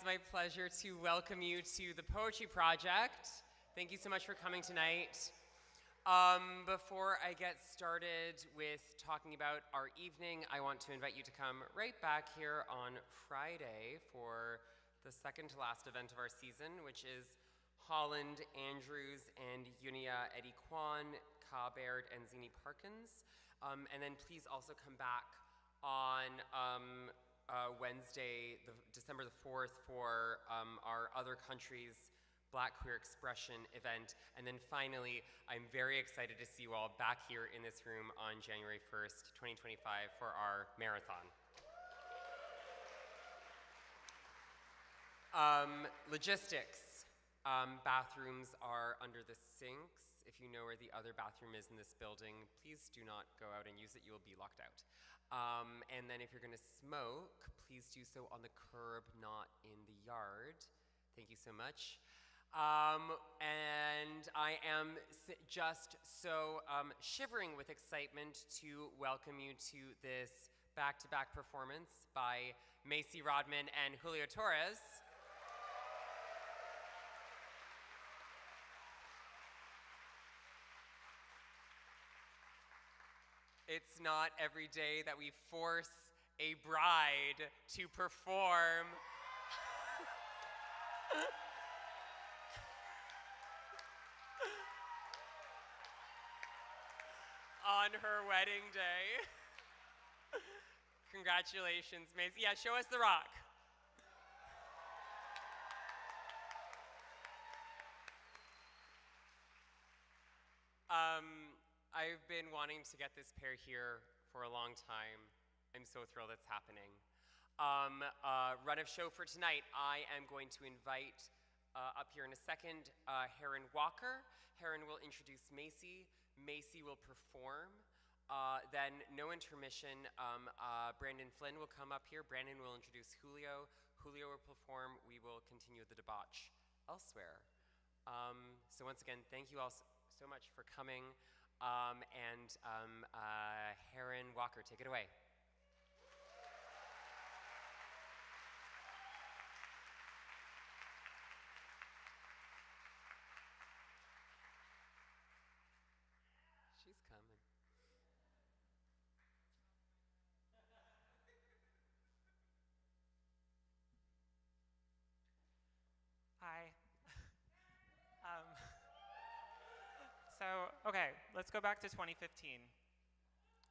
my pleasure to welcome you to the Poetry Project. Thank you so much for coming tonight. Before I get started with talking about our evening, I want to invite you to come right back here on Friday for the second to last event of our season, which is Holland, Andrews, and Unia Eddie Kwan, Ka Baird, and Zini Parkins. And then please also come back on Wednesday, December the 4th, for our Other Countries Black Queer Expression event. And then finally, I'm very excited to see you all back here in this room on January 1st, 2025 for our marathon. Logistics. Bathrooms are under the sinks. If you know where the other bathroom is in this building, please do not go out and use it. You will be locked out. And then if you're gonna smoke, please do so on the curb, not in the yard. Thank you so much. And I am just so shivering with excitement to welcome you to this back-to-back performance by Macy Rodman and Julio Torres. It's not every day that we force a bride to perform on her wedding day. Congratulations, Macy. Yeah, show us the rock. I've been wanting to get this pair here for a long time. I'm so thrilled it's happening. Run of show for tonight, I am going to invite up here in a second Heron Walker. Heron will introduce Macy. Macy will perform. Then no intermission, Brandon Flynn will come up here. Brandon will introduce Julio. Julio will perform. We will continue the debauch elsewhere. So once again, thank you all so much for coming. Heron Walker, take it away. She's coming. Hi. Okay, let's go back to 2015.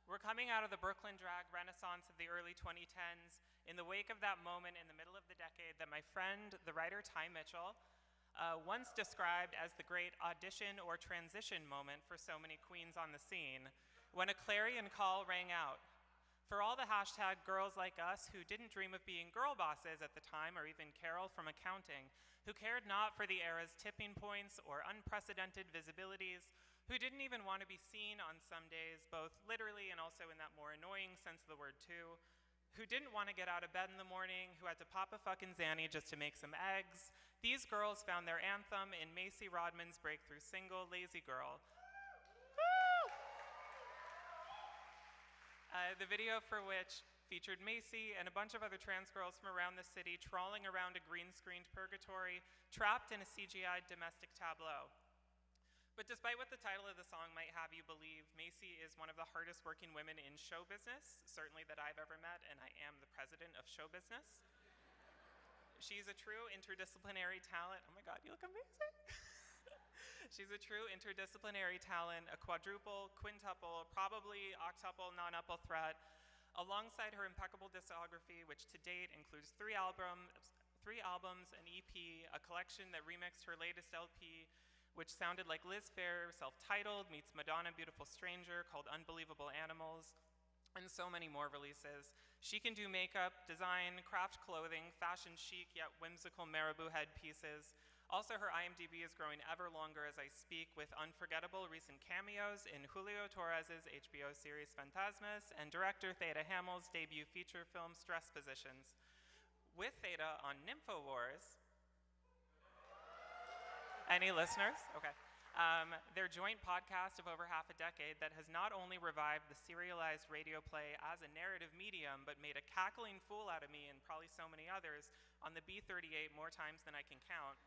We're coming out of the Brooklyn drag renaissance of the early 2010s in the wake of that moment in the middle of the decade that my friend, the writer Ty Mitchell, once described as the great audition or transition moment for so many queens on the scene, when a clarion call rang out. For all the hashtag girls like us who didn't dream of being girl bosses at the time, or even Carol from accounting, who cared not for the era's tipping points or unprecedented visibilities, who didn't even want to be seen on some days, both literally and also in that more annoying sense of the word too, who didn't want to get out of bed in the morning, who had to pop a fucking Zanny just to make some eggs. These girls found their anthem in Macy Rodman's breakthrough single, Lazy Girl. The video for which featured Macy and a bunch of other trans girls from around the city trawling around a green-screened purgatory, trapped in a CGI domestic tableau. But despite what the title of the song might have you believe, Macy is one of the hardest working women in show business, certainly that I've ever met, and I am the president of show business. She's a true interdisciplinary talent. Oh my God, you look amazing. She's a true interdisciplinary talent, a quadruple, quintuple, probably octuple, non-uple threat, alongside her impeccable discography, which to date includes three albums, an EP, a collection that remixed her latest LP, which sounded like Liz Phair, self-titled, meets Madonna Beautiful Stranger, called Unbelievable Animals, and so many more releases. She can do makeup, design, craft clothing, fashion chic yet whimsical marabou headpieces. Also, her IMDb is growing ever longer as I speak, with unforgettable recent cameos in Julio Torres' HBO series Fantasmas and director Theta Hamill's debut feature film Stress Positions. With Theta on NymphoWars. Any listeners? Okay. Their joint podcast of over half a decade that has not only revived the serialized radio play as a narrative medium, but made a cackling fool out of me and probably so many others on the B38 more times than I can count.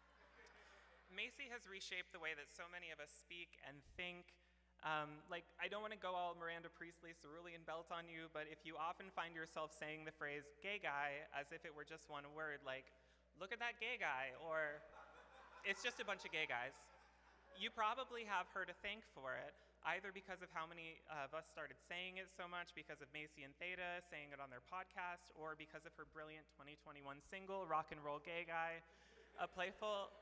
Macy has reshaped the way that so many of us speak and think. I don't want to go all Miranda Priestley, cerulean belt on you, but if you often find yourself saying the phrase gay guy as if it were just one word, like, look at that gay guy, or it's just a bunch of gay guys, you probably have her to thank for it, either because of how many of us started saying it so much, because of Macy and Theta saying it on their podcast, or because of her brilliant 2021 single, Rock and Roll Gay Guy, a playful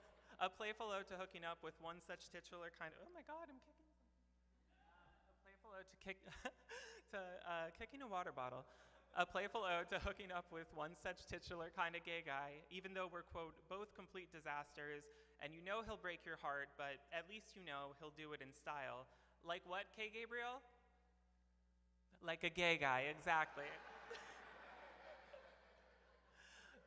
ode to hooking up with one such titular kind of, oh my God, I'm kicking something. A playful ode to kicking a water bottle. A playful ode to hooking up with one such titular kind of gay guy, even though we're, quote, both complete disasters, and you know he'll break your heart, but at least you know he'll do it in style. Like what, Kay Gabriel? Like a gay guy, exactly.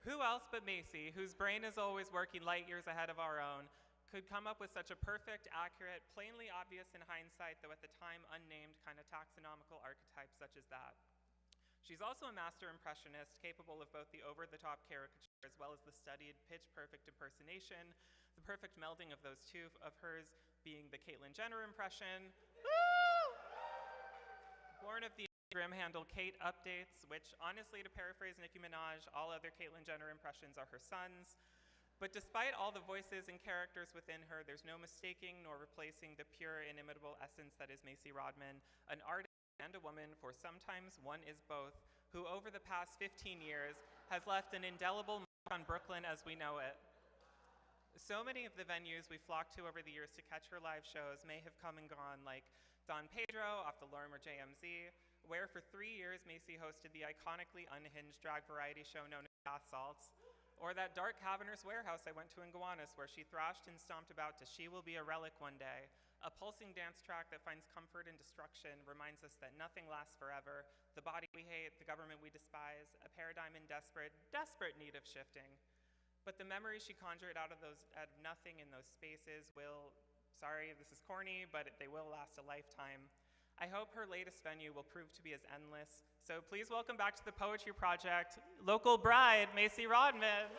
Who else but Macy, whose brain is always working light years ahead of our own, could come up with such a perfect, accurate, plainly obvious in hindsight, though at the time unnamed, kind of taxonomical archetype such as that? She's also a master impressionist, capable of both the over-the-top caricature as well as the studied, pitch-perfect impersonation, the perfect melding of those two of hers being the Caitlyn Jenner impression. Woo! Born of the Instagram handle Kate Updates, which honestly, to paraphrase Nicki Minaj, all other Caitlyn Jenner impressions are her sons. But despite all the voices and characters within her, there's no mistaking nor replacing the pure, inimitable essence that is Macy Rodman, an artist and a woman, for sometimes one is both, who over the past 15 years has left an indelible mark on Brooklyn as we know it. So many of the venues we flocked to over the years to catch her live shows may have come and gone, like Don Pedro off the Lormer JMZ, where for 3 years Macy hosted the iconically unhinged drag variety show known as Bath Salts, or that dark cavernous warehouse I went to in Gowanus, where she thrashed and stomped about to She Will Be a Relic One Day, a pulsing dance track that finds comfort in destruction, reminds us that nothing lasts forever, the body we hate, the government we despise, a paradigm in desperate need of shifting. But the memories she conjured out of nothing in those spaces will, sorry, this is corny, but they will last a lifetime. I hope her latest venue will prove to be as endless. So please welcome back to the Poetry Project, local bride, Macy Rodman.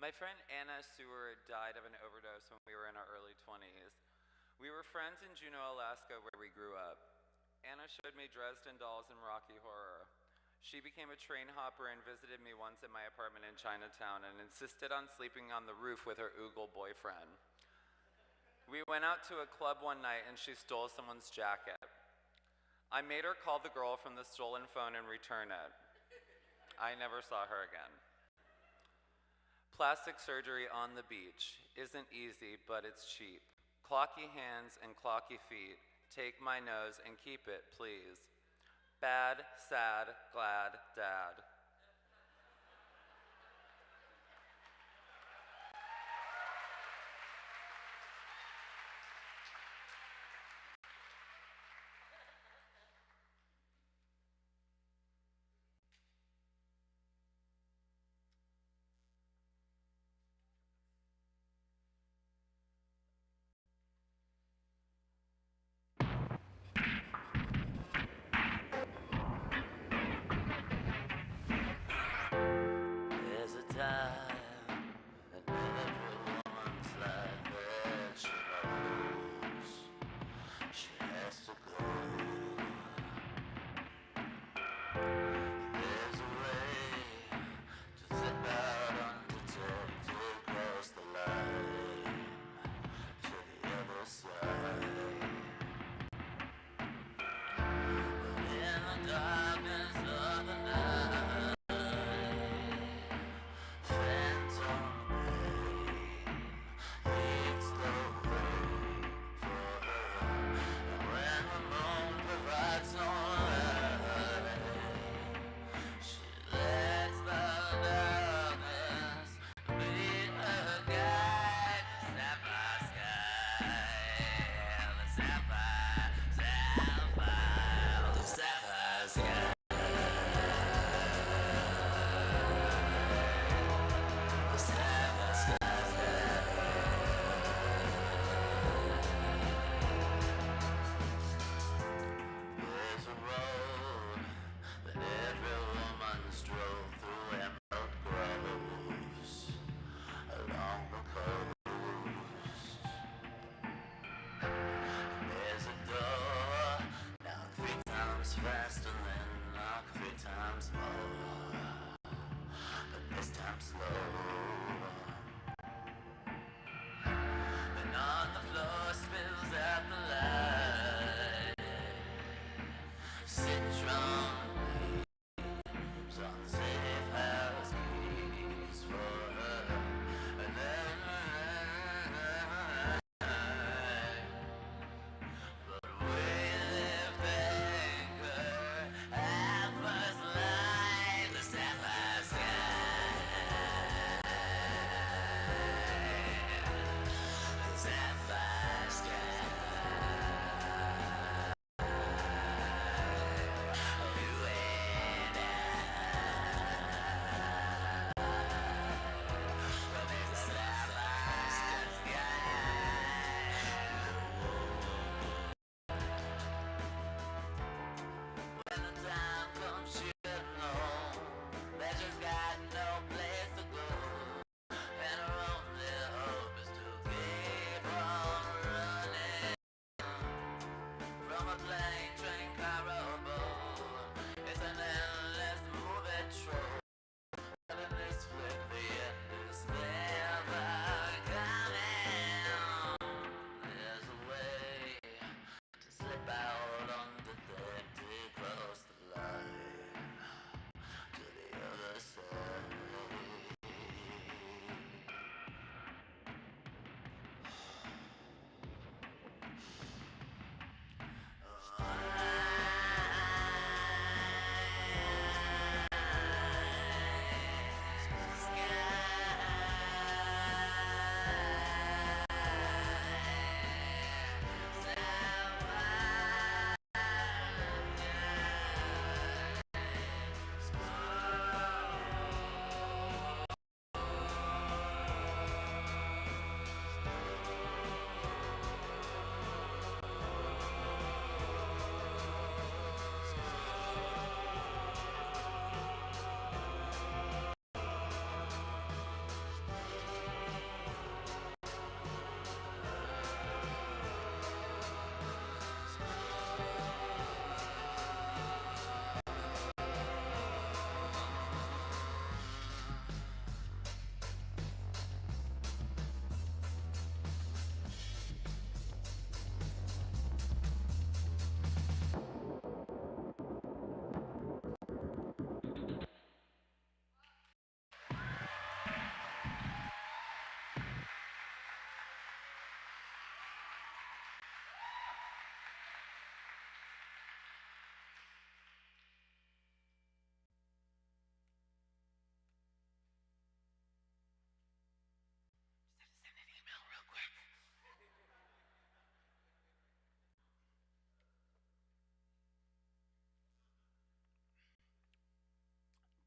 My friend Anna Seward died of an overdose when we were in our early 20s. We were friends in Juneau, Alaska, where we grew up. Anna showed me Dresden Dolls and Rocky Horror. She became a train hopper and visited me once at my apartment in Chinatown and insisted on sleeping on the roof with her oogle boyfriend. We went out to a club one night and she stole someone's jacket. I made her call the girl from the stolen phone and return it. I never saw her again. Plastic surgery on the beach isn't easy, but it's cheap. Clocky hands and clocky feet. Take my nose and keep it, please. Bad, sad, glad, dad.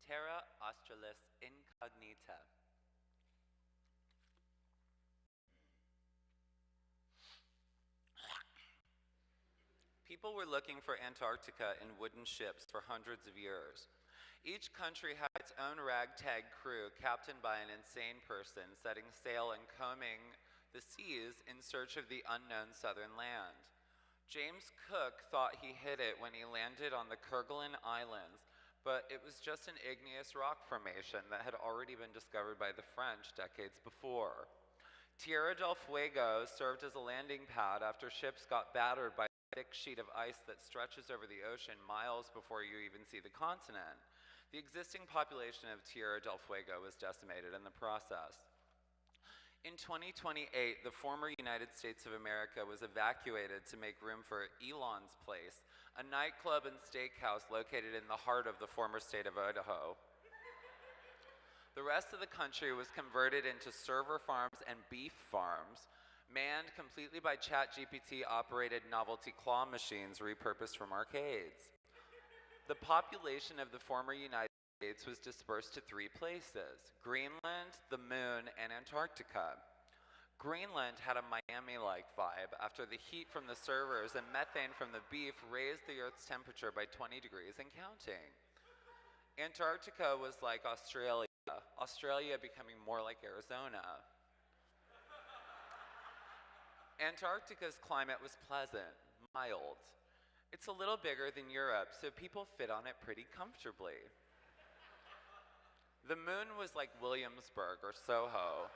Terra Australis Incognita. People were looking for Antarctica in wooden ships for hundreds of years. Each country had its own ragtag crew captained by an insane person setting sail and combing the seas in search of the unknown southern land. James Cook thought he hit it when he landed on the Kerguelen Islands, but it was just an igneous rock formation that had already been discovered by the French decades before. Tierra del Fuego served as a landing pad after ships got battered by a thick sheet of ice that stretches over the ocean miles before you even see the continent. The existing population of Tierra del Fuego was decimated in the process. In 2028, the former United States of America was evacuated to make room for Elon's Place, a nightclub and steakhouse located in the heart of the former state of Idaho. The rest of the country was converted into server farms and beef farms, manned completely by ChatGPT-operated novelty claw machines repurposed from arcades. The population of the former United States was dispersed to 3 places: Greenland, the Moon, and Antarctica. Greenland had a Miami-like vibe after the heat from the servers and methane from the beef raised the Earth's temperature by 20 degrees and counting. Antarctica was like Australia, Australia becoming more like Arizona. Antarctica's climate was pleasant, mild. It's a little bigger than Europe, so people fit on it pretty comfortably. The Moon was like Williamsburg or Soho.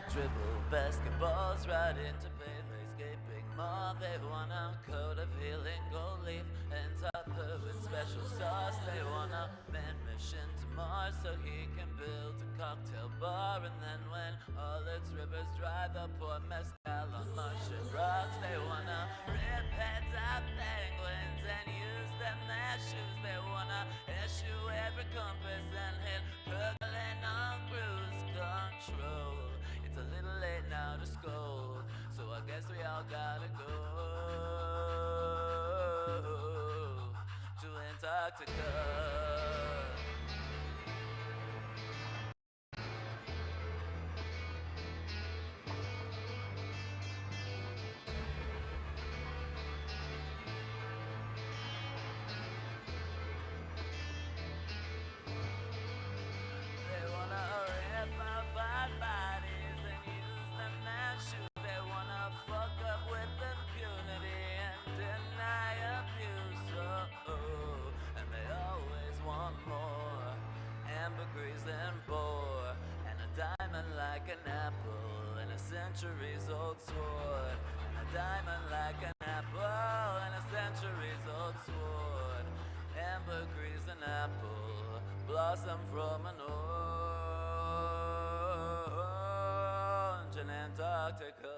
Dribble basketballs right into paper escaping more. They want a coat of healing gold leaf and top her with special sauce. They want a man mission to Mars so he can build a cocktail bar. And then when all its rivers dry, they'll pour mezcal on Martian rocks. They wanna rip heads off penguins and use them as shoes. They wanna issue every compass and hit Kerguelen on cruise control. It's a little late now to scold, so I guess we all gotta go to Antarctica. Centuries old sword, and a diamond like an apple, and a centuries old sword. Ambergris and apple blossom from an orange in Antarctica.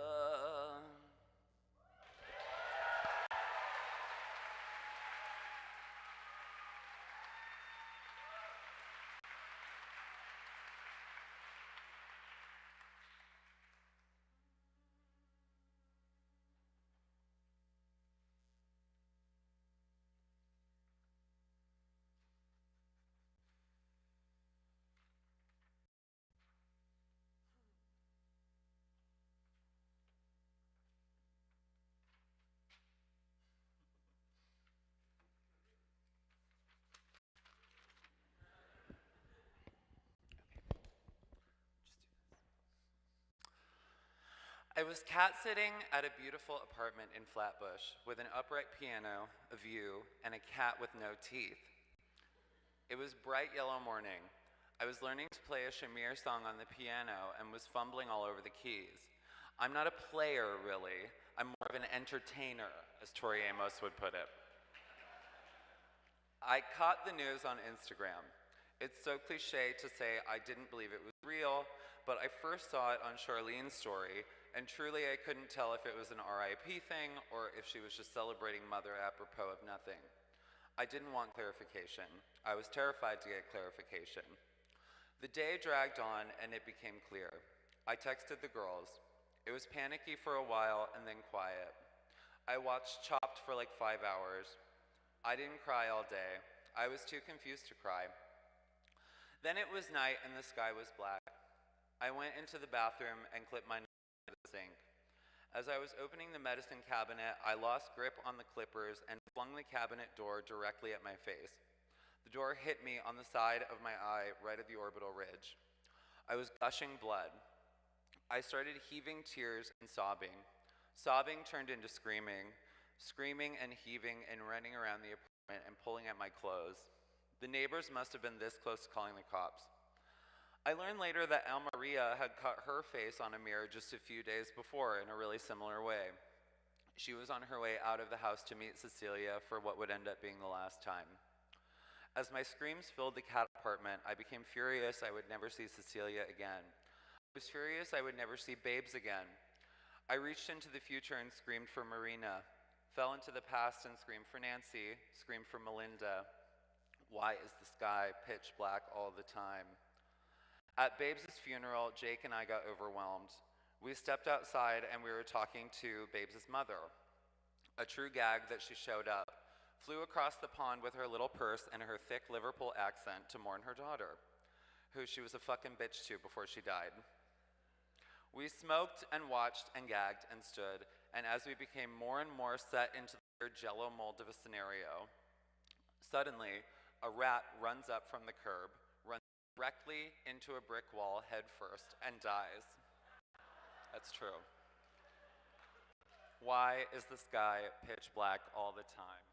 I was cat-sitting at a beautiful apartment in Flatbush with an upright piano, a view, and a cat with no teeth. It was bright yellow morning. I was learning to play a Shamir song on the piano and was fumbling all over the keys. I'm not a player, really. I'm more of an entertainer, as Tori Amos would put it. I caught the news on Instagram. It's so cliche to say I didn't believe it was real, but I first saw it on Charlene's story, and truly I couldn't tell if it was an RIP thing or if she was just celebrating Mother apropos of nothing. I didn't want clarification. I was terrified to get clarification. The day dragged on and it became clear. I texted the girls. It was panicky for a while and then quiet. I watched Chopped for like 5 hours. I didn't cry all day. I was too confused to cry. Then it was night and the sky was black. I went into the bathroom and clipped my nose into the sink. As I was opening the medicine cabinet, I lost grip on the clippers and flung the cabinet door directly at my face. The door hit me on the side of my eye, right at the orbital ridge. I was gushing blood. I started heaving tears and sobbing. Sobbing turned into screaming. Screaming and heaving and running around the apartment and pulling at my clothes. The neighbors must have been this close to calling the cops. I learned later that Almaria had cut her face on a mirror just a few days before in a really similar way. She was on her way out of the house to meet Cecilia for what would end up being the last time. As my screams filled the cat apartment, I became furious I would never see Cecilia again. I was furious I would never see Babes again. I reached into the future and screamed for Marina. Fell into the past and screamed for Nancy, screamed for Melinda. Why is the sky pitch black all the time? At Babes' funeral, Jake and I got overwhelmed. We stepped outside and we were talking to Babes' mother. A true gag that she showed up, flew across the pond with her little purse and her thick Liverpool accent to mourn her daughter, who she was a fucking bitch to before she died. We smoked and watched and gagged and stood, and as we became more and more set into the weird jello mold of a scenario, suddenly a rat runs up from the curb, runs directly into a brick wall head first, and dies. That's true. Why is the sky pitch black all the time?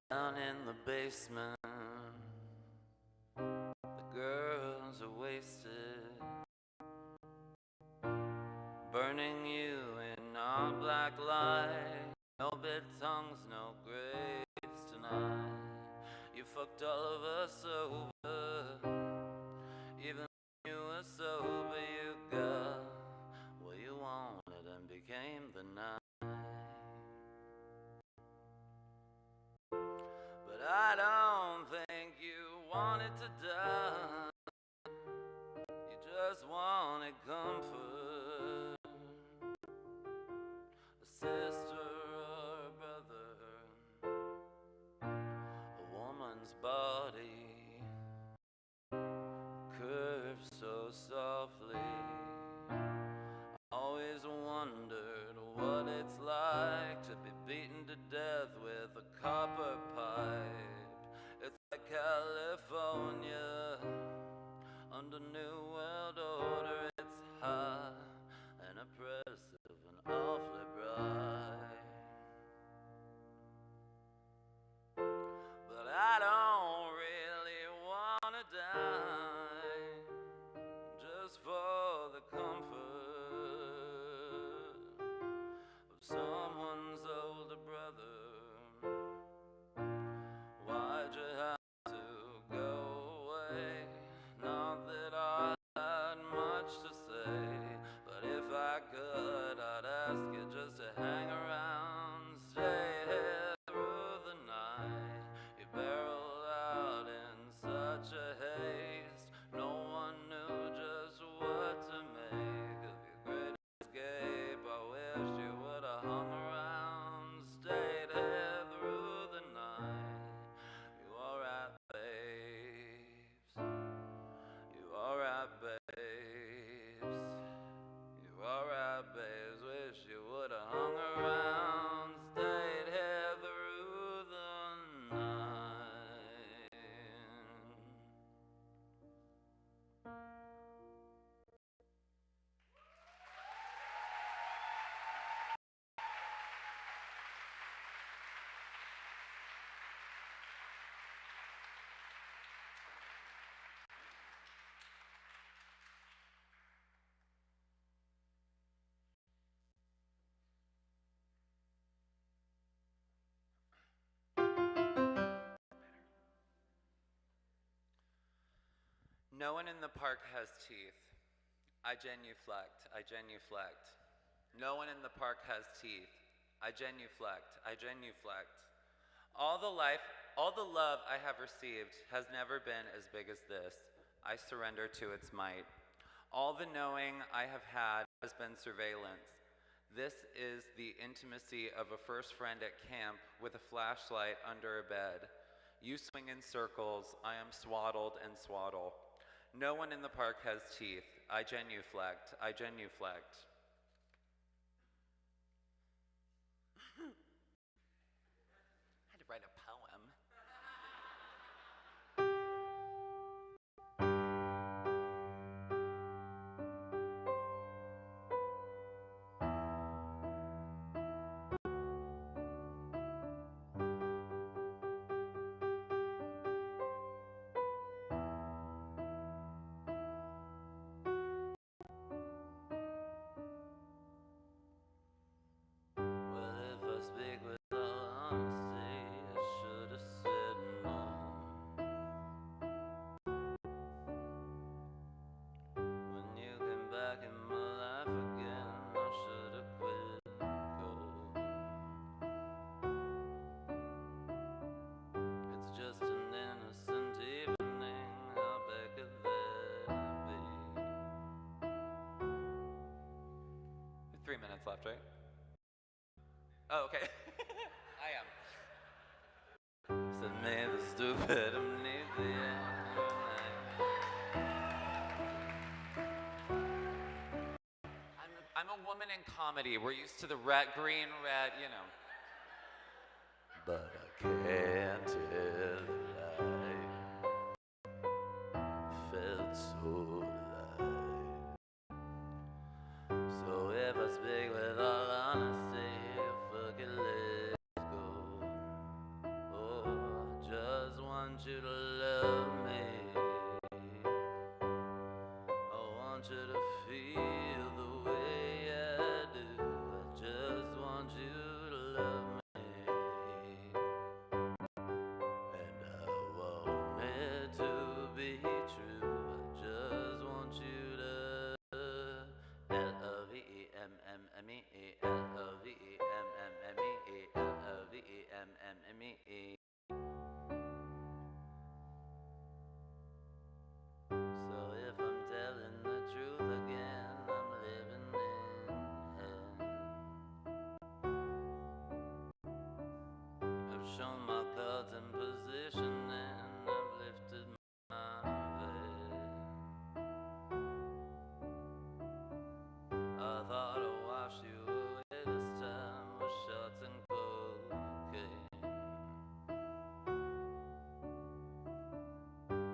Down in the basement, the girls are wasted, burning you in our black light. No bed tongues, no graves tonight. You fucked all of us over, even when you were sober. You got what you wanted and became the night. But I don't think you wanted to die. You just wanted comfort, a sister or a brother, a woman's body curves so softly. I always wondered what it's like to be beaten to death with a copper pipe. It's like California No one in the park has teeth. I genuflect, I genuflect. No one in the park has teeth. I genuflect, I genuflect. All the love I have received has never been as big as this. I surrender to its might. All the knowing I have had has been surveillance. This is the intimacy of a first friend at camp with a flashlight under a bed. You swing in circles, I am swaddled and swaddle. No one in the park has teeth. I genuflect, I genuflect. I had to write a poem. Left, right? Oh, okay. I am. Said me the stupid amnesia. I'm a woman in comedy. We're used to the red, green, red, you know. But I can't tell a lie. Felt so alive. So if I speak with all honesty, fuck it, let's go. Oh, I just want you to love me. I want you to feel the way I do. I just want you to love me. And I want it to be true. I just want you to L-O-V-E-M-M-M-E-E, L-O-V-E-M-M-M-E-E, L-O-V-E-M-M-M-E-E. So if I'm telling the truth again, I'm living in hell. I've shown my cards in position and I've lifted my veil. I thought I washed you away this time with shots and cocaine.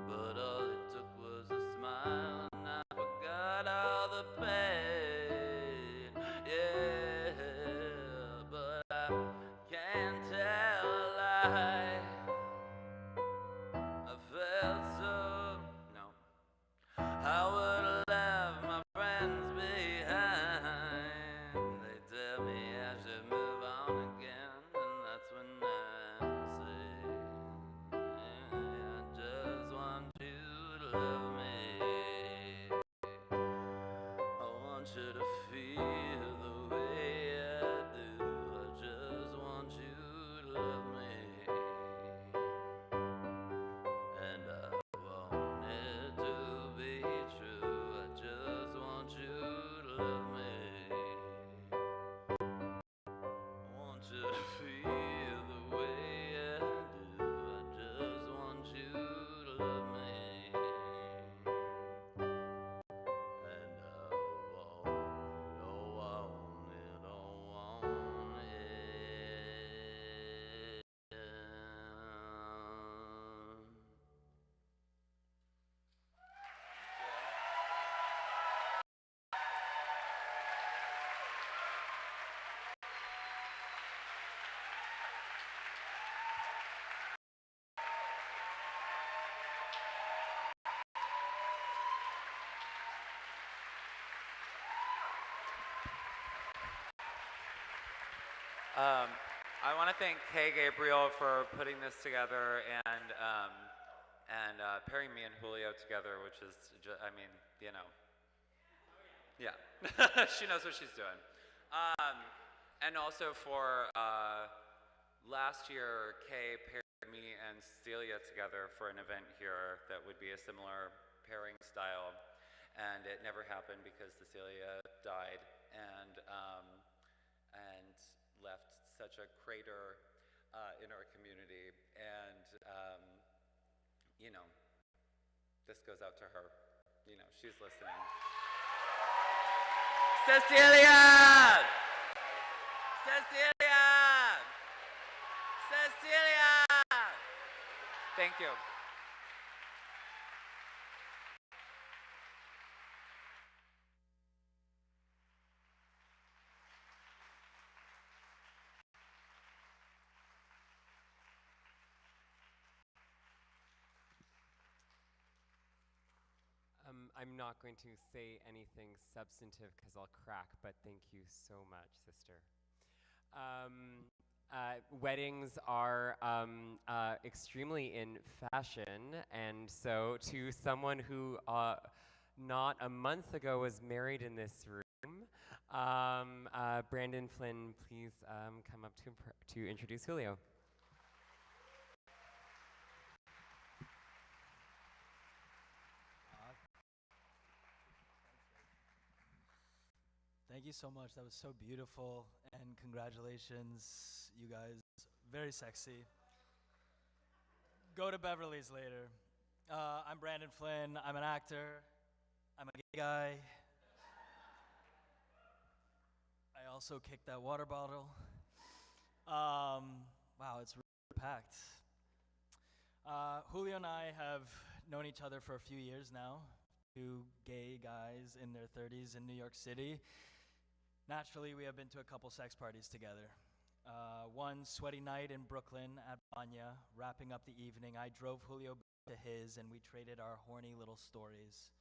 But all it took was a smile and I forgot all the pain. Yeah, but I can't tell a lie. I felt so, no. I would have left my friends behind. They tell me I should move on again, and that's when I say, I just want you to love me. I want you to feel the way I do. I just want you to love me. And I want it to be true. I just want you to love me. I want you to feel the way I do. I just want you to love me. And I want it, oh, I want it, oh, I want it. I want to thank Kay Gabriel for putting this together, and pairing me and Julio together, which is, I mean, you know, yeah, she knows what she's doing. And also for last year, Kay paired me and Cecilia together for an event here that would be a similar pairing style, and it never happened because Cecilia died and left such a crater in our community. And you know, this goes out to her. You know, she's listening. Cecilia! Cecilia! Cecilia! Thank you. I'm not going to say anything substantive because I'll crack, but thank you so much, sister. Weddings are extremely in fashion, and so to someone who not a month ago was married in this room, Brandon Flynn, please come up to introduce Julio. Thank you so much. That was so beautiful, and congratulations, you guys. Very sexy. Go to Beverly's later. I'm Brandon Flynn. I'm an actor. I'm a gay guy. I also kicked that water bottle. Wow, it's really packed. Julio and I have known each other for a few years now. Two gay guys in their 30s in New York City. Naturally, we have been to a couple sex parties together. One sweaty night in Brooklyn at Banya, wrapping up the evening, I drove Julio back to his and we traded our horny little stories.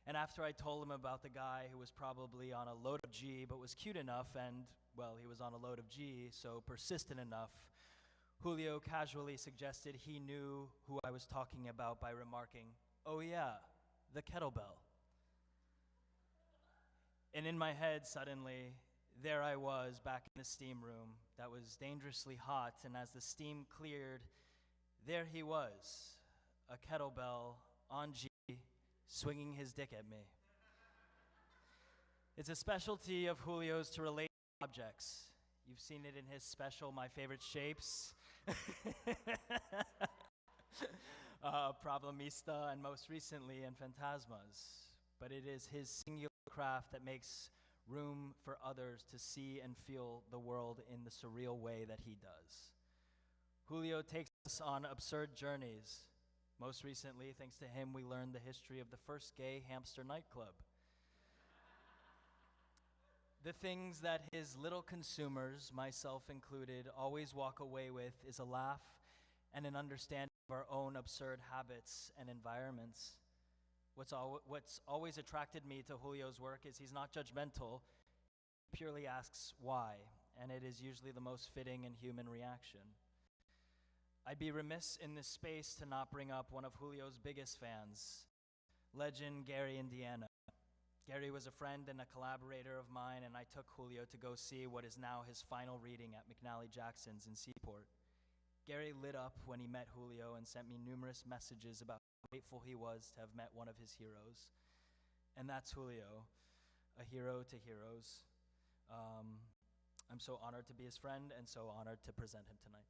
And after I told him about the guy who was probably on a load of G but was cute enough and, well, he was on a load of G, so persistent enough, Julio casually suggested he knew who I was talking about by remarking, "Oh yeah, the kettlebell." And in my head, suddenly, there I was back in the steam room that was dangerously hot, and as the steam cleared, there he was, a kettlebell on G, swinging his dick at me. It's a specialty of Julio's to relate to objects. You've seen it in his special, My Favorite Shapes, Problemista, and most recently in Phantasmas. But it is his singular craft that makes room for others to see and feel the world in the surreal way that he does. Julio takes us on absurd journeys. Most recently, thanks to him, we learned the history of the first gay hamster nightclub. The things that his little consumers, myself included, always walk away with is a laugh and an understanding of our own absurd habits and environments. What's always attracted me to Julio's work is he's not judgmental, he purely asks why, and it is usually the most fitting and human reaction. I'd be remiss in this space to not bring up one of Julio's biggest fans, legend Gary Indiana. Gary was a friend and a collaborator of mine, and I took Julio to go see what is now his final reading at McNally Jackson's in Seaport. Gary lit up when he met Julio and sent me numerous messages about how grateful he was to have met one of his heroes. And that's Julio, a hero to heroes. I'm so honored to be his friend and so honored to present him tonight.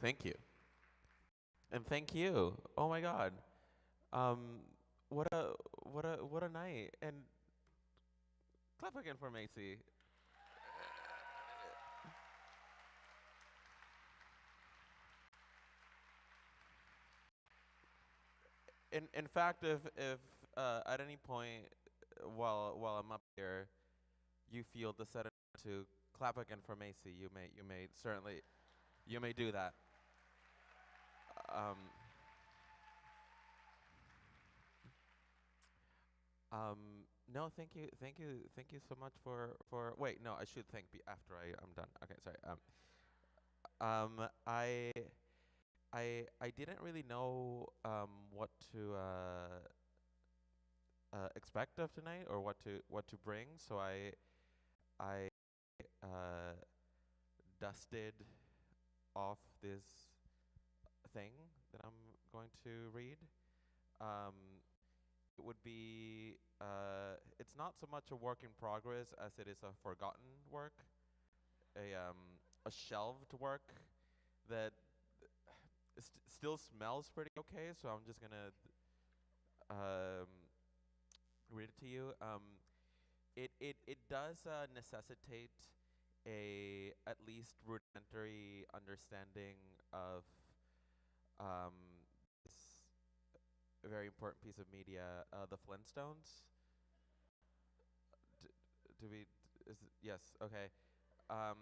Thank you. And thank you. Oh my God. What a night. And clap again for Macy. In fact, if at any point while I'm up here, you feel decided to clap again for Macy, you may certainly do that. No, thank you so much for. Wait, no, I should thank after I'm done. Okay, sorry. Um, I I didn't really know what to expect of tonight or what to bring, so I uh, dusted off this thing that I'm going to read. Um, it would be it's not so much a work in progress as it is a forgotten work, a shelved work that still smells pretty okay. So I'm just gonna um, read it to you. It does necessitate a at least rudimentary understanding of um, this very important piece of media, the Flintstones. D- do we? Yes. Okay. Um,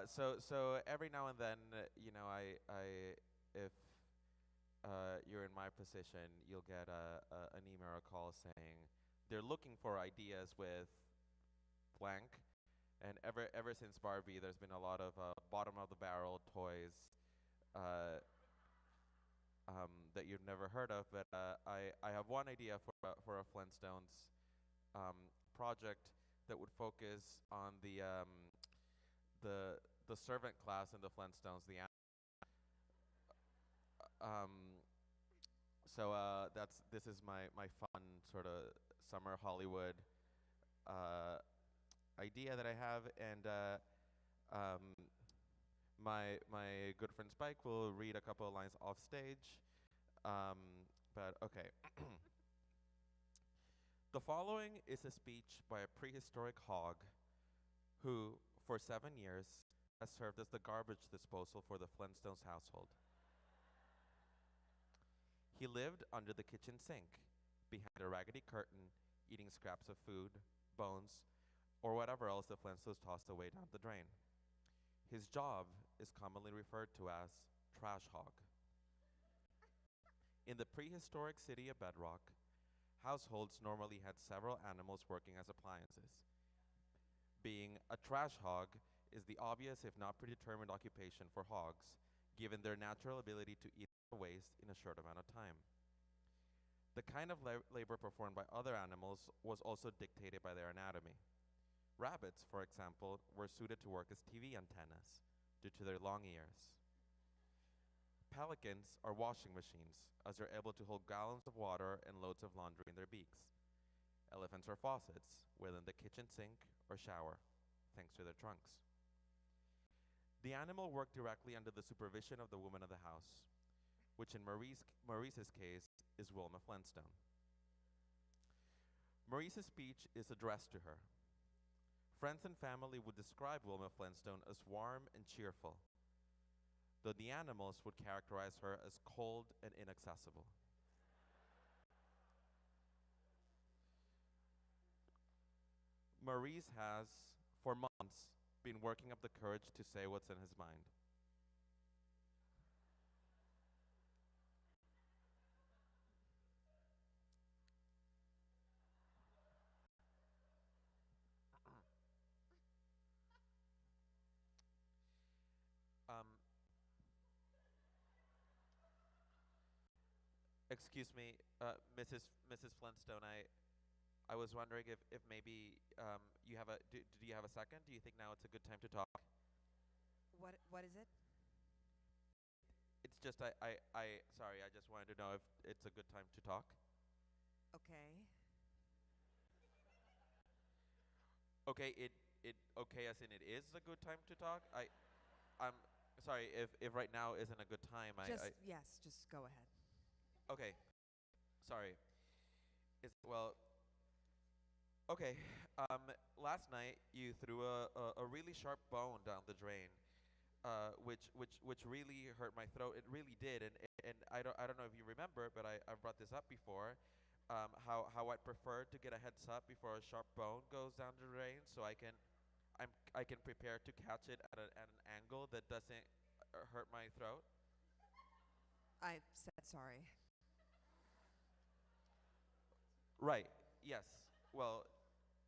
so every now and then, I if you're in my position, you'll get an email or a call saying they're looking for ideas with blank. And ever since Barbie, there's been a lot of bottom of the barrel toys uh, that you've never heard of. But I have one idea for a Flintstones project that would focus on the servant class in the Flintstones. Um, this is my fun sort of summer Hollywood idea that I have, and my good friend Spike will read a couple of lines off stage. But okay. The following is a speech by a prehistoric hog who, for 7 years, has served as the garbage disposal for the Flintstones household. He lived under the kitchen sink, behind a raggedy curtain, eating scraps of food, bones, or whatever else the Flintstones tossed away down the drain. His job is commonly referred to as trash hog. In the prehistoric city of Bedrock, households normally had several animals working as appliances. Being a trash hog is the obvious, if not predetermined, occupation for hogs, given their natural ability to eat waste in a short amount of time. The kind of labor performed by other animals was also dictated by their anatomy. Rabbits, for example, were suited to work as TV antennas due to their long ears. Pelicans are washing machines, as they're able to hold gallons of water and loads of laundry in their beaks. Elephants are faucets, whether in the kitchen sink or shower, thanks to their trunks. The animal worked directly under the supervision of the woman of the house, which in Maurice's case is Wilma Flintstone. Maurice's speech is addressed to her. Friends and family would describe Wilma Flintstone as warm and cheerful, though the animals would characterize her as cold and inaccessible. Maurice has, for months, been working up the courage to say what's in his mind. Um, Excuse me, Mrs. Flintstone. I was wondering if maybe you have a do you have a second? Do you think now it's a good time to talk? What is it? It's just I sorry. I just wanted to know if it's a good time to talk. Okay. Okay, it okay as in it is a good time to talk. I'm sorry if right now isn't a good time. Yes, just go ahead. Okay, sorry. Is well. Okay. Last night you threw a really sharp bone down the drain, which really hurt my throat. It really did, and I don't know if you remember, but I've brought this up before. How I'd prefer to get a heads up before a sharp bone goes down the drain, so I can prepare to catch it at an angle that doesn't hurt my throat. I said sorry. Right. Yes. Well,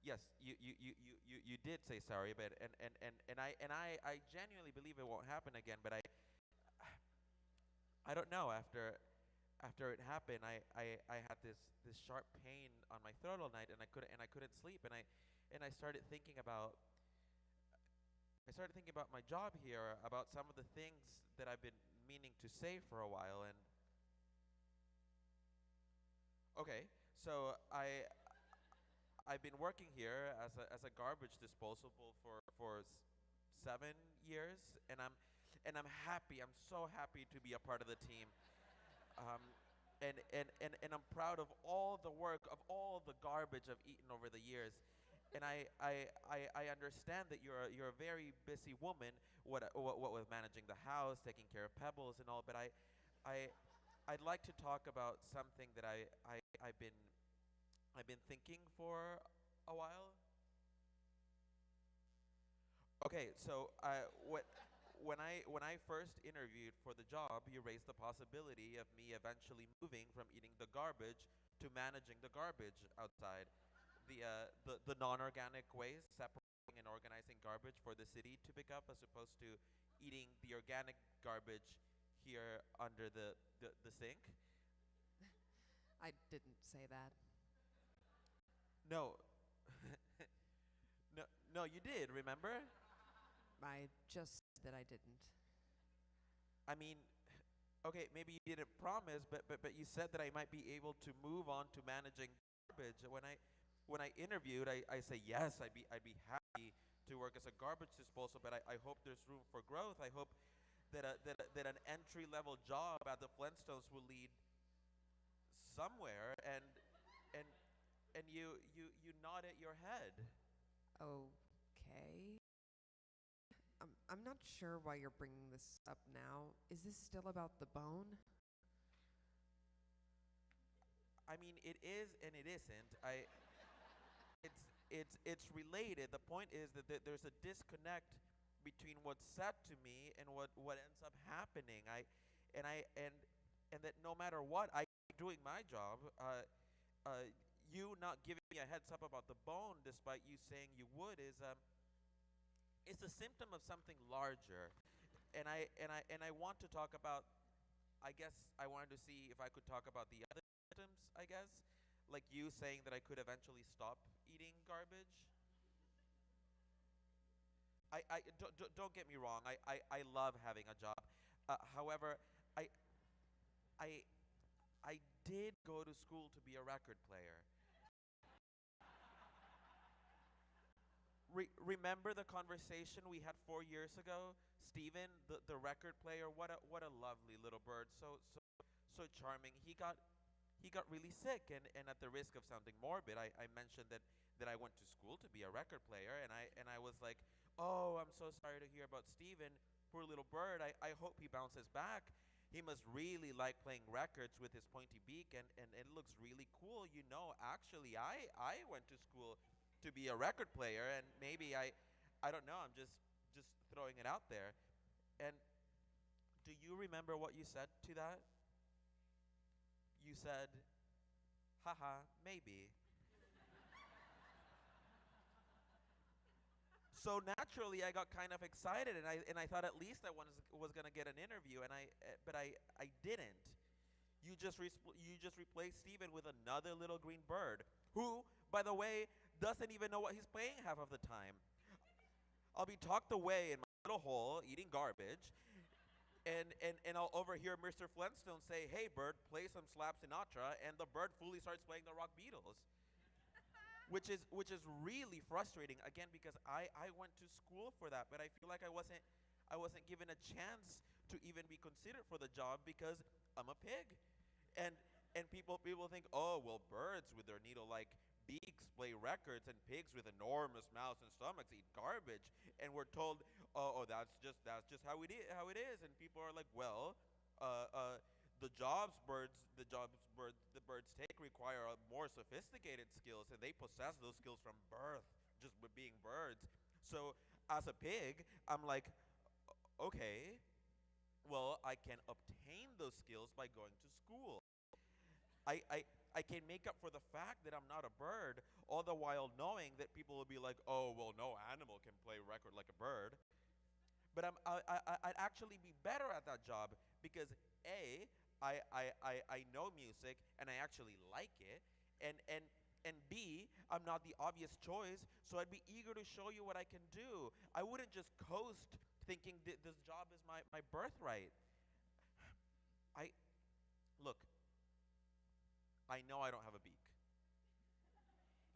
yes. You did say sorry, but and I genuinely believe it won't happen again. But I don't know. After it happened, I had this sharp pain on my throat all night, and I couldn't sleep, and I started thinking about my job here, about some of the things that I've been meaning to say for a while, and okay, so I've been working here as a garbage disposable for 7 years, and I'm happy. I'm so happy to be a part of the team. Um, and I'm proud of all the work, of all the garbage I've eaten over the years. And I understand that you're a very busy woman, what with managing the house, taking care of pebbles and all, but I I'd like to talk about something that I've been thinking for a while. Okay, so when I first interviewed for the job, you raised the possibility of me eventually moving from eating the garbage to managing the garbage outside, the non-organic waste, separating and organizing garbage for the city to pick up, as opposed to eating the organic garbage here under the sink. I didn't say that. No, no, no, you did. Remember? I just said that I didn't. I mean, okay, maybe you didn't promise, but you said that I might be able to move on to managing garbage. When I interviewed, I say yes, I'd be happy to work as a garbage disposal, but I hope there's room for growth. I hope that an entry level job at the Flintstones will lead somewhere, and and you nodded your head. Okay. I'm not sure why you're bringing this up now. Is this still about the bone? I mean, it is and it isn't. It's related. The point is that there's a disconnect between what's said to me and what ends up happening. And I and that no matter what, I keep doing my job. You not giving me a heads up about the bone, despite you saying you would, is a symptom of something larger. And I want to talk about. I guess I wanted to see if I could talk about the other symptoms. I guess, like you saying that I could eventually stop eating garbage. Don't get me wrong. I love having a job. However, I I I did go to school to be a record player. Remember the conversation we had 4 years ago? Steven, the record player, what a lovely little bird. So charming. He got really sick, and at the risk of sounding morbid, I mentioned that I went to school to be a record player, and I was like, "Oh, I'm so sorry to hear about Steven. Poor little bird. I hope he bounces back. He must really like playing records with his pointy beak, and it looks really cool. Actually, I went to school to be a record player, and maybe I don't know. I'm just throwing it out there." And do you remember what you said to that? You said, "Haha, maybe." So naturally, I got kind of excited, and I thought at least I was gonna get an interview, but I didn't. You just replaced Steven with another little green bird, who, by the way, doesn't even know what he's playing half of the time. I'll be tucked away in my little hole eating garbage, and I'll overhear Mr. Flintstone say, "Hey, bird, play some Slap Sinatra," and the bird fully starts playing the Rock Beatles, which is really frustrating. Again, because I went to school for that, but I feel like I wasn't given a chance to even be considered for the job because I'm a pig, and people think, oh well, birds with their needle-like beaks play records, and pigs with enormous mouths and stomachs eat garbage, and we're told, oh, that's just how it is, and people are like, well, uh, uh, the birds take require more sophisticated skills, and they possess those skills from birth, just with being birds. So as a pig, I'm like, okay, well, I can obtain those skills by going to school. I I can make up for the fact that I'm not a bird, all the while knowing that people will be like, oh, well, no animal can play record like a bird. But I'd actually be better at that job because A, I know music and I actually like it, and B, I'm not the obvious choice, so I'd be eager to show you what I can do. I wouldn't just coast thinking that this job is my birthright. Look, I know I don't have a beak,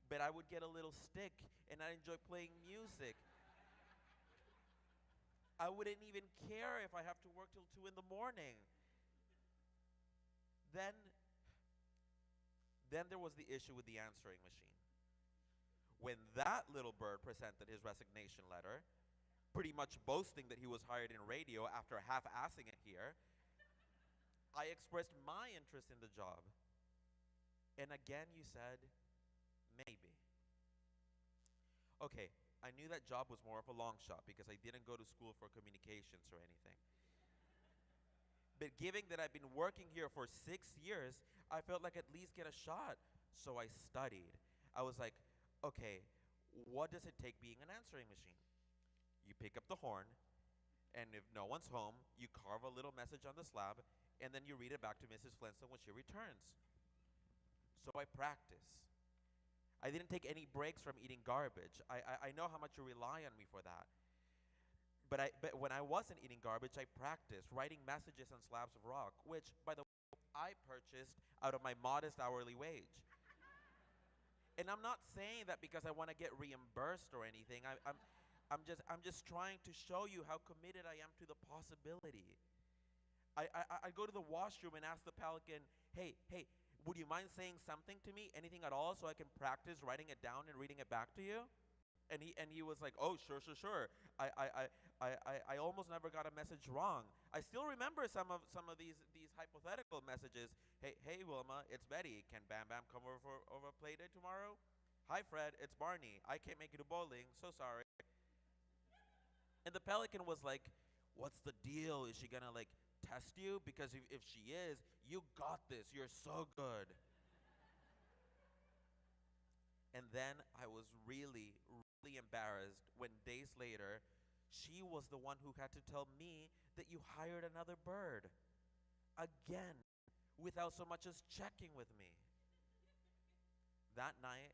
but I would get a little stick and I enjoy playing music. I wouldn't even care if I have to work till 2 in the morning. Then there was the issue with the answering machine. When that little bird presented his resignation letter, pretty much boasting that he was hired in radio after half-assing it here, I expressed my interest in the job. And again you said, maybe. Okay, I knew that job was more of a long shot because I didn't go to school for communications or anything. But given that I've been working here for 6 years, I felt like at least get a shot. So I studied. I was like, okay, what does it take being an answering machine? You pick up the horn, and if no one's home, you carve a little message on the slab, and then you read it back to Mrs. Flintstone when she returns. So I practice. I didn't take any breaks from eating garbage. I know how much you rely on me for that. But when I wasn't eating garbage, I practiced writing messages on slabs of rock, which, by the way, I purchased out of my modest hourly wage. And I'm not saying that because I want to get reimbursed or anything. I'm just trying to show you how committed I am to the possibility. I go to the washroom and ask the pelican, hey, would you mind saying something to me, anything at all, so I can practice writing it down and reading it back to you? And he was like, oh, sure. I almost never got a message wrong. I still remember some of these hypothetical messages. Hey Wilma, it's Betty. Can Bam Bam come over play day tomorrow? Hi Fred, it's Barney. I can't make it to bowling, so sorry. And the pelican was like, what's the deal? Is she gonna like test you? Because if she is, you got this. You're so good. And then I was really embarrassed when days later, she was the one who had to tell me that you hired another bird. Again, without so much as checking with me. That night,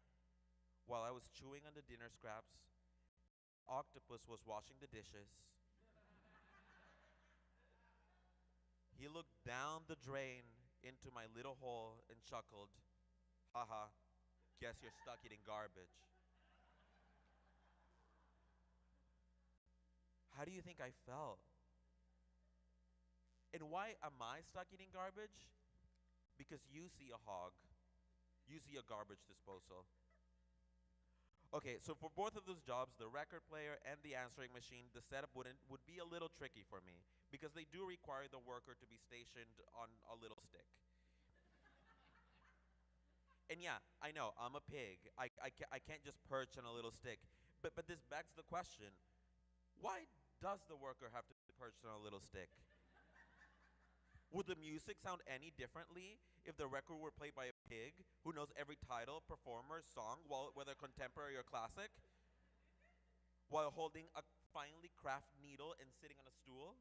while I was chewing on the dinner scraps, octopus was washing the dishes. He looked down the drain into my little hole and chuckled, haha, guess you're stuck eating garbage. How do you think I felt? And why am I stuck eating garbage? Because you see a hog. You see a garbage disposal. Okay, so for both of those jobs, the record player and the answering machine, the setup would be a little tricky for me because they do require the worker to be stationed on a little stick. And yeah, I know, I'm a pig. I can't just perch on a little stick. But this begs the question, why does the worker have to be perched on a little stick? Would the music sound any differently if the record were played by a pig who knows every title, performer, song, whether contemporary or classic, while holding a finely crafted needle and sitting on a stool?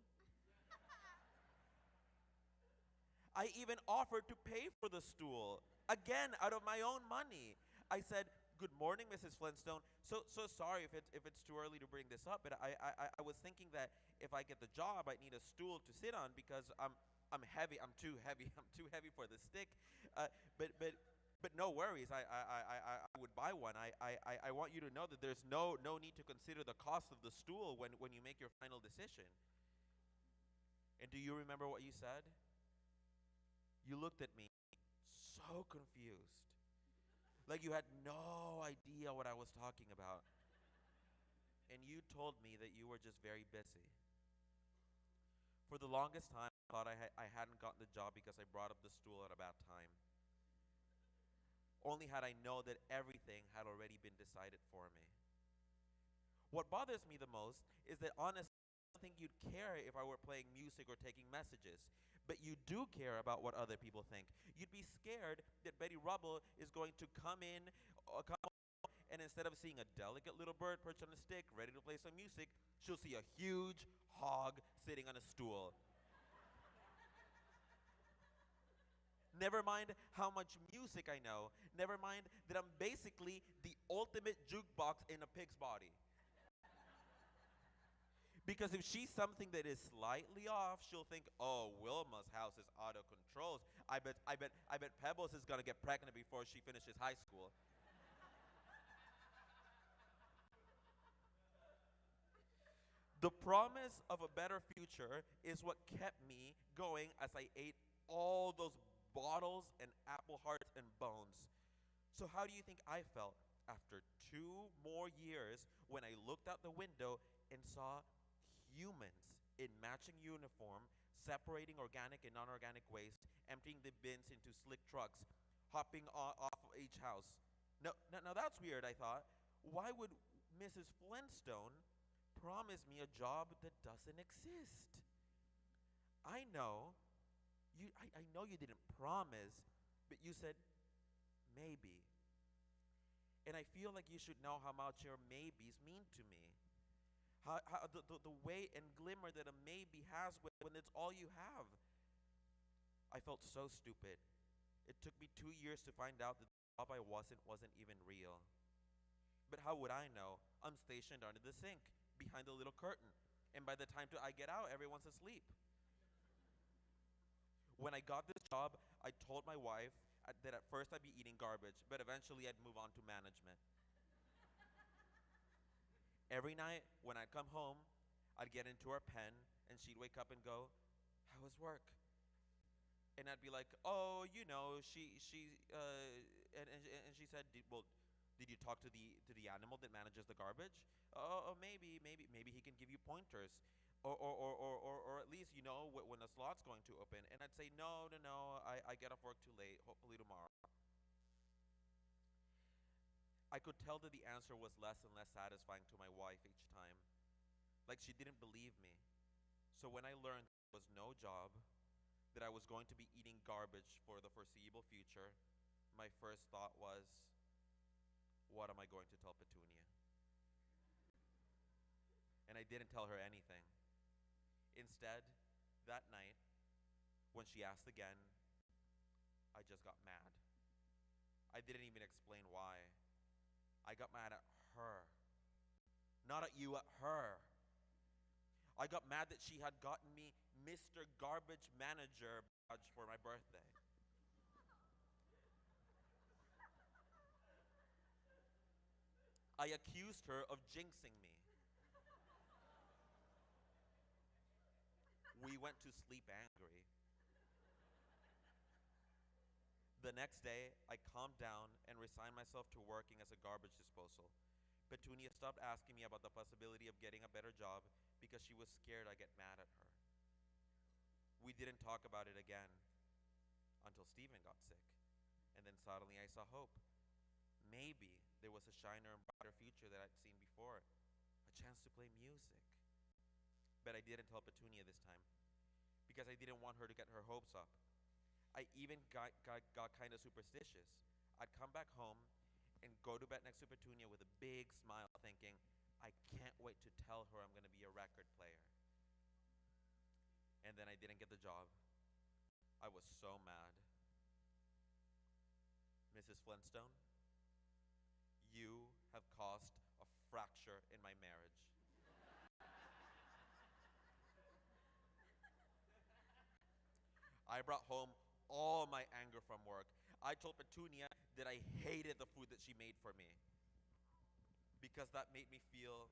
I even offered to pay for the stool, again, out of my own money. I said, good morning, Mrs. Flintstone. So sorry if it's too early to bring this up, but I was thinking that if I get the job, I need a stool to sit on because I'm heavy. I'm too heavy. I'm too heavy for the stick. But no worries. I would buy one. I want you to know that there's no need to consider the cost of the stool when you make your final decision. And do you remember what you said? You looked at me so confused. Like you had no idea what I was talking about. And you told me that you were just very busy. For the longest time, I thought I hadn't gotten the job because I brought up the stool at a bad time. Only had I known that everything had already been decided for me. What bothers me the most is that honestly, don't think you'd care if I were playing music or taking messages. But you do care about what other people think. You'd be scared that Betty Rubble is going to come in, come home, and instead of seeing a delicate little bird perched on a stick ready to play some music, she'll see a huge hog sitting on a stool. Never mind how much music I know. Never mind that I'm basically the ultimate jukebox in a pig's body. Because if she's something that is slightly off, she'll think, "Oh, Wilma's house is out of controls. I bet Pebbles is gonna get pregnant before she finishes high school." The promise of a better future is what kept me going as I ate all those bottles and apple hearts and bones. So how do you think I felt after 2 more years when I looked out the window and saw humans in matching uniform separating organic and non-organic waste, emptying the bins into slick trucks, hopping off of each house? Now that's weird, I thought. Why would Mrs. Flintstone promise me a job that doesn't exist? I know I know you didn't promise, but you said maybe. And I feel like you should know how much your maybes mean to me. How the weight and glimmer that a maybe has when it's all you have. I felt so stupid. It took me 2 years to find out that the job I wasn't even real. But how would I know? I'm stationed under the sink, behind the little curtain. And by the time I get out, everyone's asleep. When I got this job, I told my wife that at first I'd be eating garbage, but eventually I'd move on to management. Every night when I'd come home, I'd get into her pen, and she'd wake up and go, "How was work?" And I'd be like, "Oh, you know, and she said, "Well, did you talk to the animal that manages the garbage? Oh, maybe he can give you pointers, or at least you know when the slot's going to open." And I'd say, "No, I get off work too late. Hopefully tomorrow." I could tell that the answer was less and less satisfying to my wife each time. Like she didn't believe me. So when I learned there was no job, that I was going to be eating garbage for the foreseeable future, my first thought was, what am I going to tell Petunia? And I didn't tell her anything. Instead, that night, when she asked again, I just got mad. I didn't even explain why. I got mad at her. Not at you, at her. I got mad that she had gotten me Mr. Garbage Manager badge for my birthday. I accused her of jinxing me. We went to sleep angry. The next day, I calmed down and resigned myself to working as a garbage disposal. Petunia stopped asking me about the possibility of getting a better job because she was scared I'd get mad at her. We didn't talk about it again until Stephen got sick. And then suddenly I saw hope. Maybe there was a shiner and brighter future that I'd seen before, a chance to play music. But I didn't tell Petunia this time because I didn't want her to get her hopes up. I even got kind of superstitious. I'd come back home and go to bed next to Petunia with a big smile thinking, I can't wait to tell her I'm going to be a record player. And then I didn't get the job. I was so mad. Mrs. Flintstone, you have caused a fracture in my marriage. I brought home all my anger from work. I told Petunia that I hated the food that she made for me because that made me feel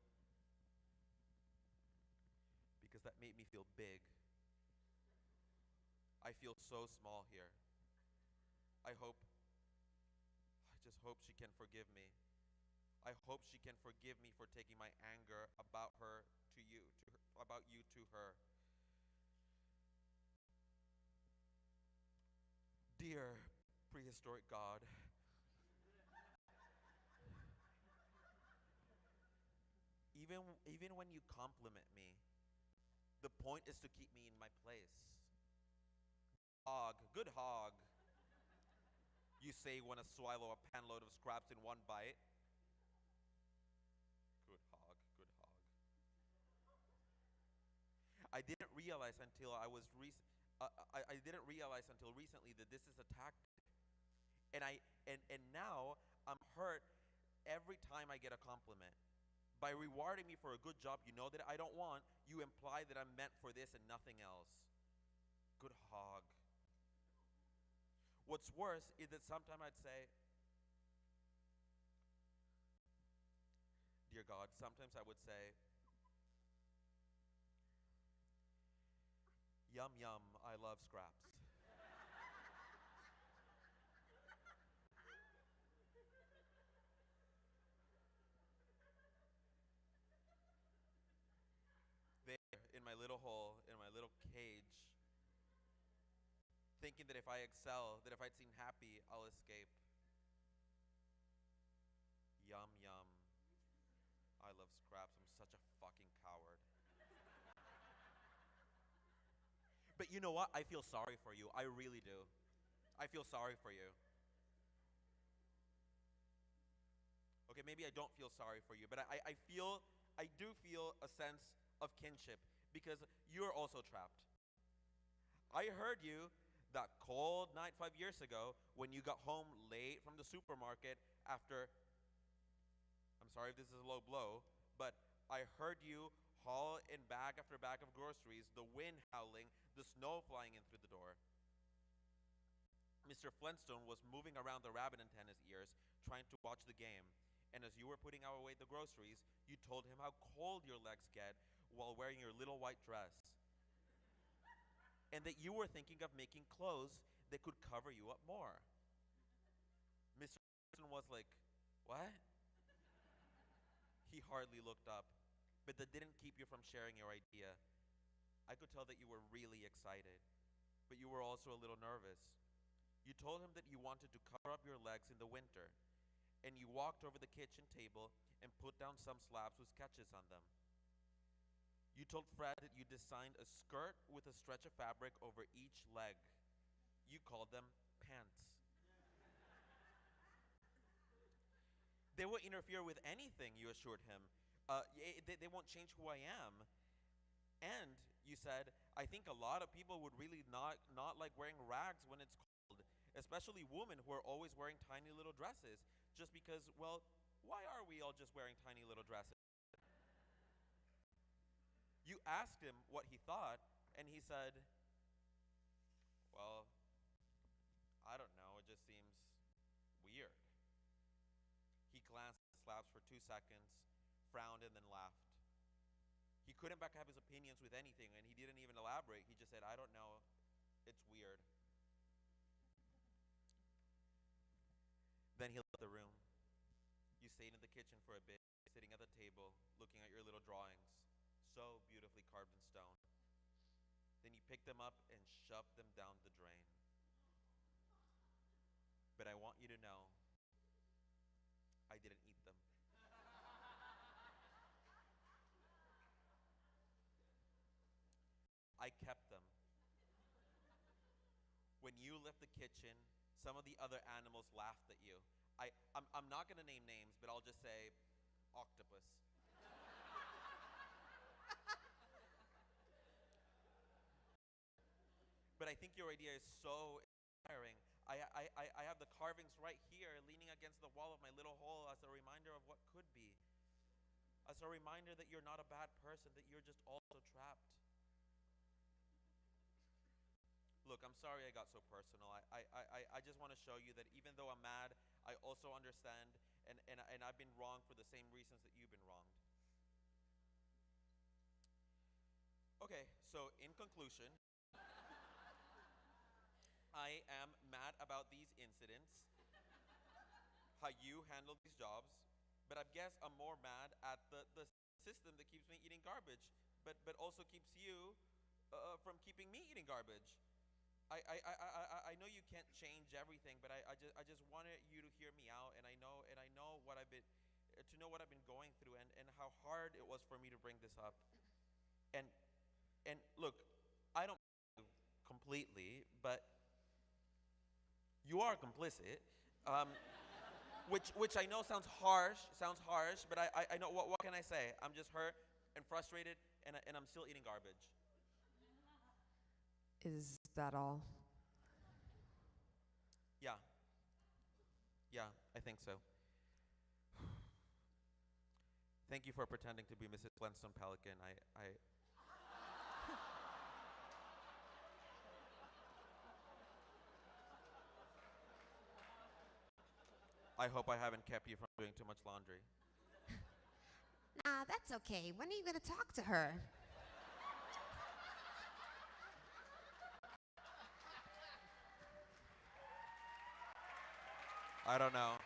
big. I feel so small here. I just hope she can forgive me. I hope she can forgive me for taking my anger about you to her. Dear prehistoric God, even when you compliment me, The point is to keep me in my place. Hog, good hog. You say when I swallow a pan load of scraps in one bite. Good hog, good hog. I didn't realize until I didn't realize until recently that this is a tactic. And now I'm hurt every time I get a compliment. By rewarding me for a good job you know that I don't want, you imply that I'm meant for this and nothing else. Good hog. What's worse is that sometimes I'd say, dear God, sometimes I would say, yum yum, I love scraps. There, in my little hole, in my little cage, thinking that if I excel, that if I'd seem happy, I'll escape. Yum yum, I love scraps. I'm such a fucking coward. But you know what? I feel sorry for you. I really do. I feel sorry for you. Okay, maybe I don't feel sorry for you, but I do feel a sense of kinship because you're also trapped. I heard you that cold night 5 years ago when you got home late from the supermarket after, I'm sorry if this is a low blow, but I heard you haul in bag after bag of groceries, the wind howling, the snow flying in through the door. Mr. Flintstone was moving around the rabbit antenna's ears, trying to watch the game. And as you were putting away the groceries, you told him how cold your legs get while wearing your little white dress. And that you were thinking of making clothes that could cover you up more. Mr. Flintstone was like, what? He hardly looked up, but that didn't keep you from sharing your idea. I could tell that you were really excited, but you were also a little nervous. You told him that you wanted to cover up your legs in the winter, and you walked over the kitchen table and put down some slabs with sketches on them. You told Fred that you designed a skirt with a stretch of fabric over each leg. You called them pants. They won't interfere with anything, you assured him. They won't change who I am. And you said, I think a lot of people would really not like wearing rags when it's cold, especially women who are always wearing tiny little dresses, just because, well, why are we all just wearing tiny little dresses? You asked him what he thought, and he said, well, I don't know, it just seems weird. He glanced at the slabs for 2 seconds, frowned, and then laughed. He couldn't back up his opinions with anything, and he didn't even elaborate. He just said, I don't know, it's weird. Then he left the room. You stayed in the kitchen for a bit, sitting at the table, looking at your little drawings, so beautifully carved in stone. Then you picked them up and shoved them down the drain. But I want you to know, I didn't eat them. I kept them. When you left the kitchen, some of the other animals laughed at you. I'm not going to name names, but I'll just say octopus. But I think your idea is so inspiring. I have the carvings right here leaning against the wall of my little hole as a reminder of what could be. As a reminder that you're not a bad person, that you're just also trapped. Look, I'm sorry I got so personal. I just want to show you that even though I'm mad, I also understand, and I've been wrong for the same reasons that you've been wronged. Okay, so in conclusion, I am mad about these incidents, how you handle these jobs, but I guess I'm more mad at the system that keeps me eating garbage, but also keeps you from keeping me eating garbage. I know you can't change everything, but I just wanted you to hear me out, and I know what I've been going through, and how hard it was for me to bring this up, and You are complicit. Which I know sounds harsh, but I know, what can I say? I'm just hurt and frustrated, and I'm still eating garbage. Is that all? Yeah. Yeah, I think so. Thank you for pretending to be Mrs. Flintstone Pelican. I hope I haven't kept you from doing too much laundry. Nah, that's okay. When are you going to talk to her? I don't know.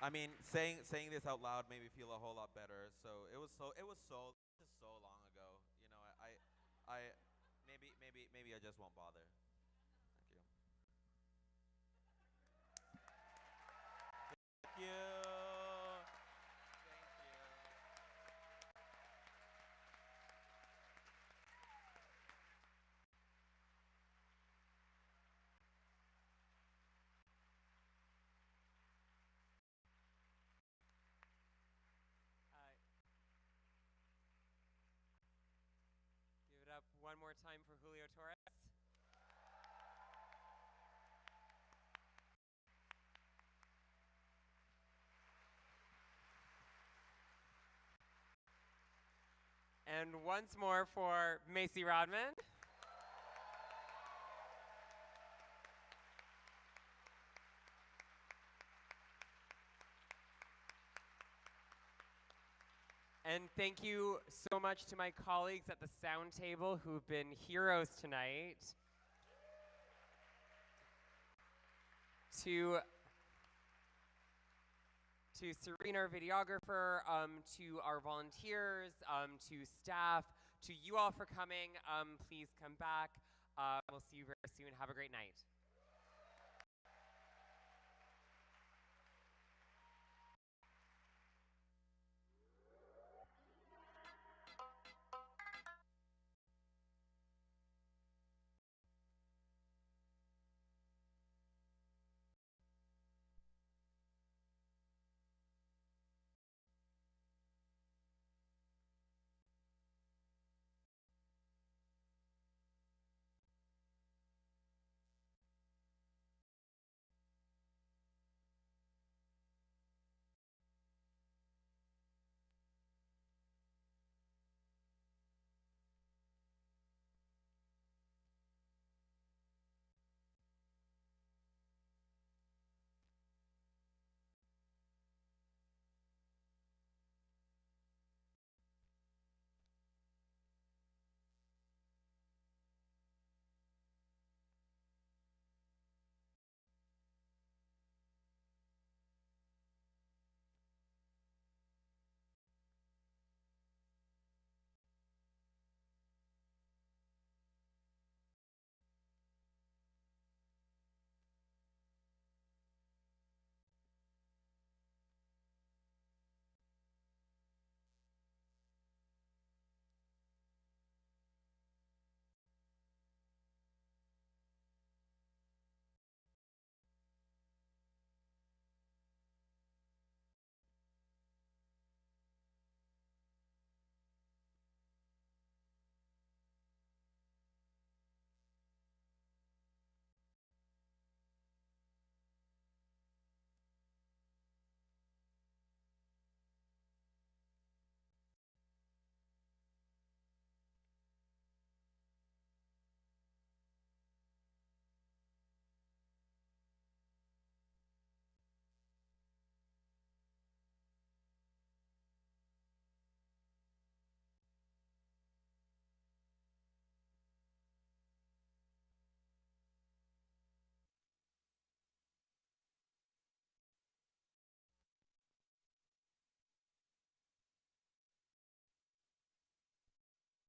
I mean, saying this out loud made me feel a whole lot better. So it was just so long ago. You know, I maybe I just won't bother. Thank you. Thank you. Give it up one more time for Julio Torres. And once more for Macy Rodman. And thank you so much to my colleagues at the sound table who've been heroes tonight. To Serena, our videographer, to our volunteers, to staff, to you all for coming. Please come back. We'll see you very soon. Have a great night.